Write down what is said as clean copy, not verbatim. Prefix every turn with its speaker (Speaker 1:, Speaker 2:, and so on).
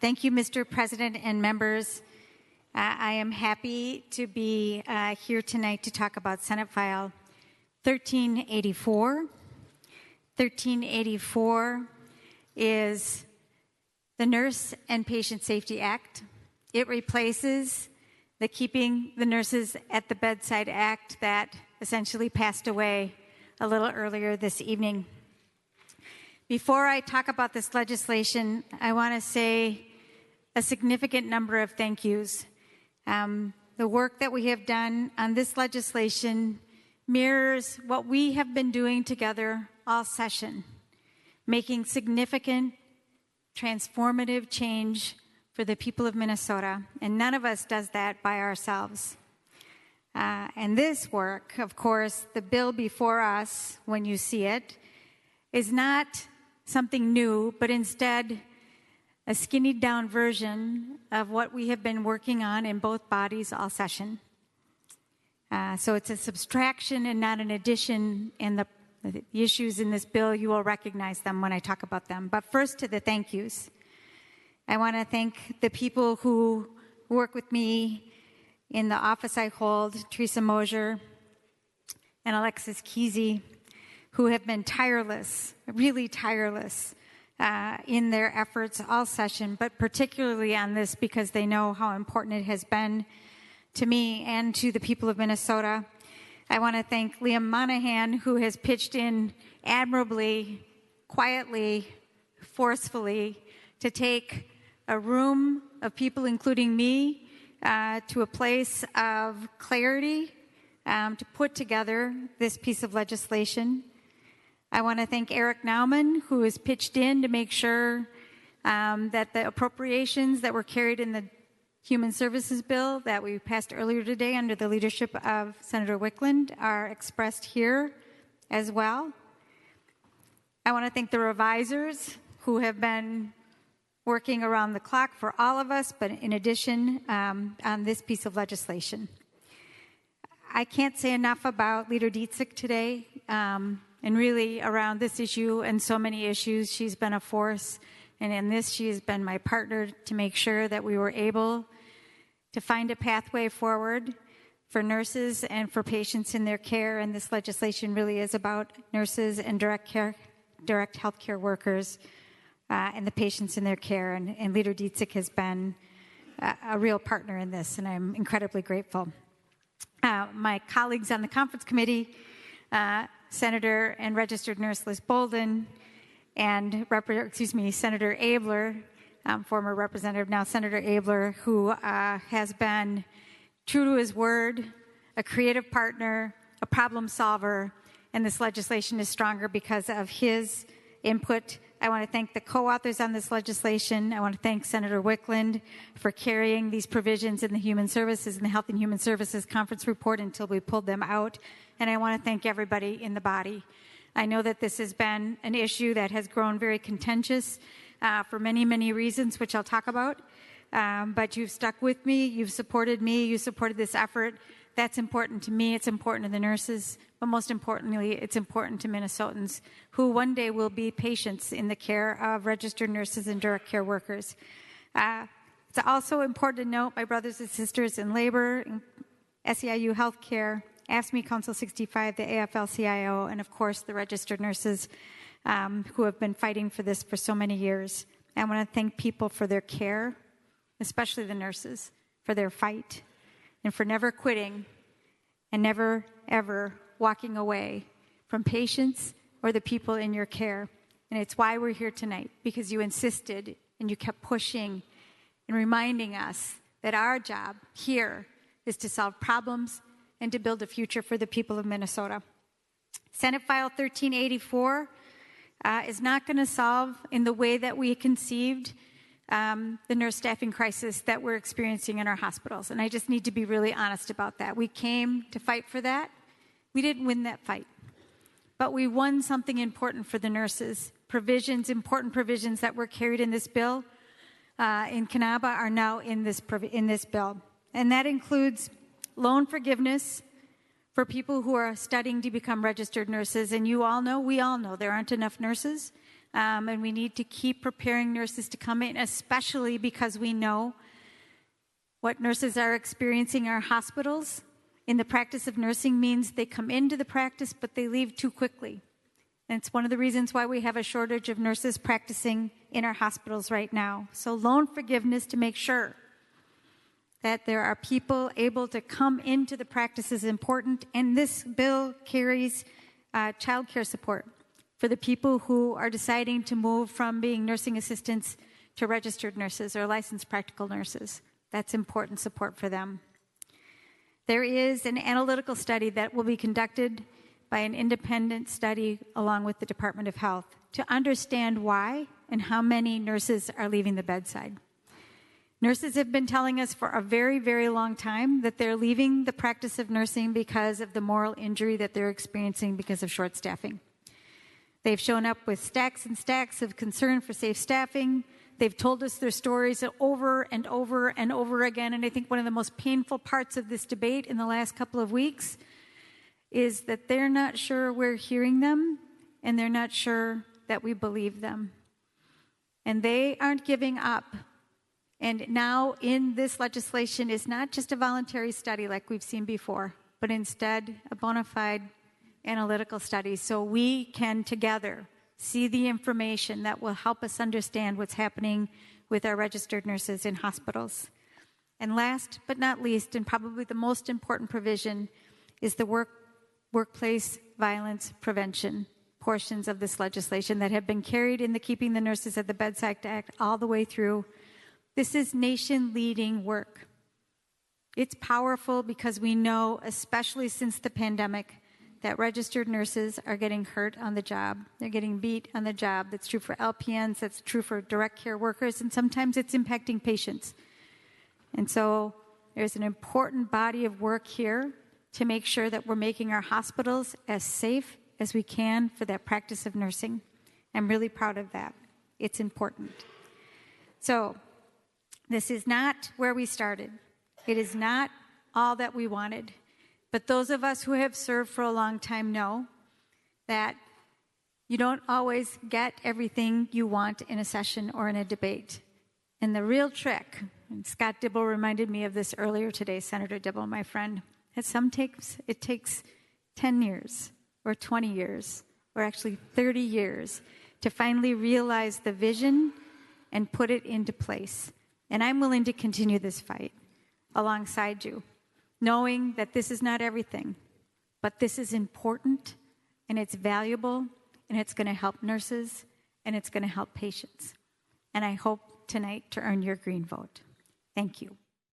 Speaker 1: Thank you, Mr. President and members. I am happy to be here tonight to talk about Senate File 1384. 1384 is the Nurse and Patient Safety Act. It replaces the Keeping the Nurses at the Bedside Act that essentially passed away a little earlier this evening. Before I talk about this legislation, I want to say a significant number of thank yous. The work that we have done on this legislation mirrors what we have been doing together all session, making significant, transformative change for the people of Minnesota, and none of us does that by ourselves. And this work, of course, the bill before us, when you see it, is not something new, but instead a skinnied down version of what we have been working on in both bodies all session. So it's a subtraction and not an addition, and the issues in this bill, you will recognize them when I talk about them. But first to the thank yous. I want to thank the people who work with me in the office I hold, Teresa Mosier and Alexis Kesey, who have been tireless, really tireless, in their efforts all session, but particularly on this because they know how important it has been to me and to the people of Minnesota. I want to thank Liam Monahan, who has pitched in admirably, quietly, forcefully, to take a room of people, including me, to a place of clarity, to put together this piece of legislation. I want to thank Eric Nauman, who has pitched in to make sure that the appropriations that were carried in the Human Services Bill that we passed earlier today under the leadership of Senator Wickland are expressed here as well. I want to thank the revisers who have been working around the clock for all of us, but in addition, on this piece of legislation. I can't say enough about Leader Dietzig today. And really around this issue and so many issues, she's been a force. And in this, she has been my partner to make sure that we were able to find a pathway forward for nurses and for patients in their care. And this legislation really is about nurses and direct healthcare workers and the patients in their care. And Leader Dietzig has been a real partner in this, and I'm incredibly grateful. My colleagues on the conference committee, Senator and registered nurse Liz Bolden, and Senator Abler, former representative, now Senator Abler, who has been true to his word, a creative partner, a problem solver, and this legislation is stronger because of his input. I want to thank the co-authors on this legislation. I want to thank Senator Wickland for carrying these provisions in the Human Services and the Health and Human Services Conference Report until we pulled them out. And I want to thank everybody in the body. I know that this has been an issue that has grown very contentious for many, many reasons, which I'll talk about. But you've stuck with me, you've supported me, you supported this effort. That's important to me, it's important to the nurses, but most importantly, it's important to Minnesotans who one day will be patients in the care of registered nurses and direct care workers. It's also important to note my brothers and sisters in labor, SEIU Healthcare, AFSCME Council 65, the AFL-CIO, and of course the registered nurses who have been fighting for this for so many years. I want to thank people for their care, especially the nurses, for their fight, and for never quitting and never, ever walking away from patients or the people in your care. And it's why we're here tonight, because you insisted and you kept pushing and reminding us that our job here is to solve problems and to build a future for the people of Minnesota. Senate File 1384 is not going to solve in the way that we conceived the nurse staffing crisis that we're experiencing in our hospitals. And I just need to be really honest about that. We came to fight for that. We didn't win that fight. But we won something important for the nurses. Important provisions that were carried in this bill in Canaba are now in this bill. And that includes loan forgiveness for people who are studying to become registered nurses. And you all know, we all know, there aren't enough nurses. And we need to keep preparing nurses to come in, especially because we know what nurses are experiencing in our hospitals in the practice of nursing means they come into the practice, but they leave too quickly. And it's one of the reasons why we have a shortage of nurses practicing in our hospitals right now. So loan forgiveness to make sure that there are people able to come into the practice is important. And this bill carries child care support for the people who are deciding to move from being nursing assistants to registered nurses or licensed practical nurses. That's important support for them. There is an analytical study that will be conducted by an independent study along with the Department of Health to understand why and how many nurses are leaving the bedside. Nurses have been telling us for a very, very long time that they're leaving the practice of nursing because of the moral injury that they're experiencing because of short staffing. They've shown up with stacks and stacks of concern for safe staffing. They've told us their stories over and over and over again. And I think one of the most painful parts of this debate in the last couple of weeks is that they're not sure we're hearing them, and they're not sure that we believe them. And they aren't giving up. And now in this legislation is not just a voluntary study like we've seen before, but instead a bona fide analytical study so we can together see the information that will help us understand what's happening with our registered nurses in hospitals. And last but not least, and probably the most important provision, is the workplace violence prevention portions of this legislation that have been carried in the Keeping the Nurses at the Bedside Act all the way through. This is nation-leading work. It's powerful because we know, especially since the pandemic, that registered nurses are getting hurt on the job. They're getting beat on the job. That's true for LPNs, that's true for direct care workers, and sometimes it's impacting patients. And so there's an important body of work here to make sure that we're making our hospitals as safe as we can for that practice of nursing. I'm really proud of that. It's important. So this is not where we started. It is not all that we wanted. But those of us who have served for a long time know that you don't always get everything you want in a session or in a debate. And the real trick, and Scott Dibble reminded me of this earlier today, Senator Dibble, my friend, that it takes 10 years or 20 years or actually 30 years to finally realize the vision and put it into place. And I'm willing to continue this fight alongside you, knowing that this is not everything, but this is important, and it's valuable, and it's going to help nurses, and it's going to help patients. And I hope tonight to earn your green vote. Thank you.